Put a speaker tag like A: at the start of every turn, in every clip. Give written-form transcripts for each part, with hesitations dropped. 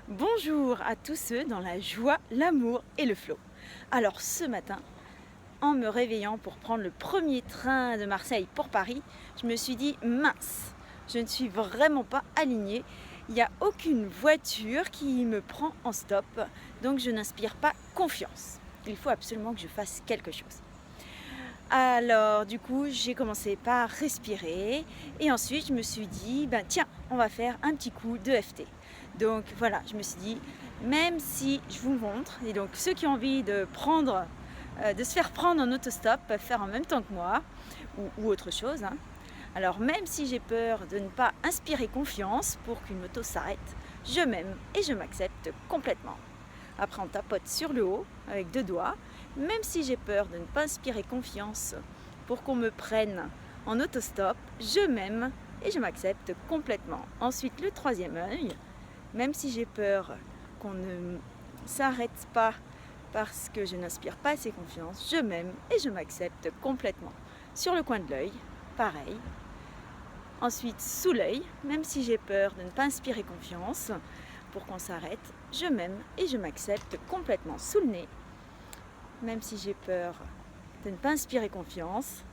A: Bonjour à tous ceux dans la joie, l'amour et le flot. Alors ce matin, en me réveillant pour prendre le premier train de Marseille pour Paris, je me suis dit mince, je ne suis vraiment pas alignée. Il n'y a aucune voiture qui me prend en stop, donc je n'inspire pas confiance. Il faut absolument que je fasse quelque chose. Alors du coup, j'ai commencé par respirer et ensuite je me suis dit, tiens, on va faire un petit coup de FT. Donc voilà, je me suis dit, même si je vous montre, et donc ceux qui ont envie de prendre, de se faire prendre en autostop peuvent faire en même temps que moi ou autre chose, hein. Alors même si j'ai peur de ne pas inspirer confiance pour qu'une moto s'arrête, je m'aime et je m'accepte complètement. Après on tapote sur le haut avec deux doigts. Même si j'ai peur de ne pas inspirer confiance pour qu'on me prenne en autostop, je m'aime et je m'accepte complètement. Ensuite le troisième œil, même si j'ai peur qu'on ne s'arrête pas parce que je n'inspire pas assez confiance, je m'aime et je m'accepte complètement. Sur le coin de l'œil, pareil. Ensuite sous l'œil, même si j'ai peur de ne pas inspirer confiance pour qu'on s'arrête, je m'aime et je m'accepte complètement. Sous le nez, même si j'ai peur de ne pas inspirer confiance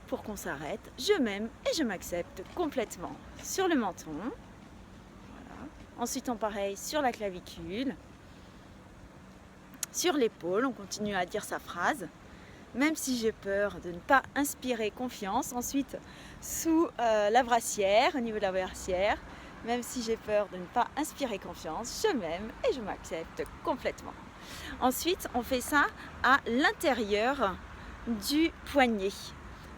A: pour qu'on s'arrête, je m'aime et je m'accepte complètement. Sur le menton, voilà. Ensuite en pareil sur la clavicule, sur l'épaule, on continue à dire sa phrase. Même si j'ai peur de ne pas inspirer confiance, ensuite sous la brassière, au niveau de la brassière, même si j'ai peur de ne pas inspirer confiance, je m'aime et je m'accepte complètement. Ensuite, on fait ça à l'intérieur du poignet.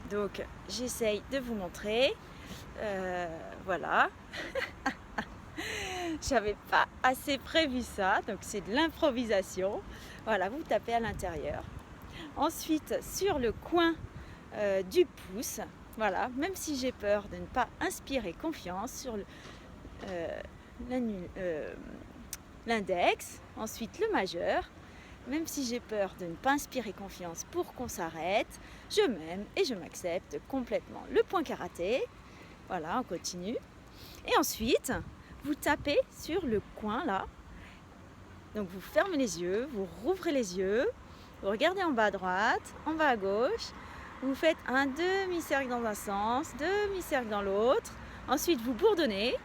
A: Donc, j'essaye de vous montrer. Voilà. J'avais pas assez prévu ça, donc c'est de l'improvisation. Voilà, vous tapez à l'intérieur. Ensuite, sur le coin du pouce, voilà, même si j'ai peur de ne pas inspirer confiance, sur l'index, ensuite le majeur, même si j'ai peur de ne pas inspirer confiance pour qu'on s'arrête, je m'aime et je m'accepte complètement. Le point karaté, voilà, on continue. Et ensuite, vous tapez sur le coin là. Donc vous fermez les yeux, vous rouvrez les yeux, vous regardez en bas à droite, en bas à gauche, vous faites un demi-cercle dans un sens, demi-cercle dans l'autre. Ensuite, vous bourdonnez.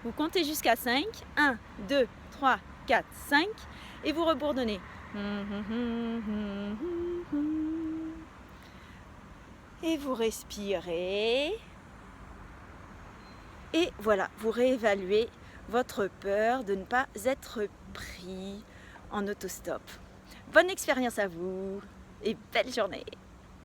A: Vous comptez jusqu'à 5. 1, 2, 3, 4, 5. Et vous rebourdonnez. Et vous respirez. Et voilà, vous réévaluez votre peur de ne pas être pris en autostop. Bonne expérience à vous et belle journée!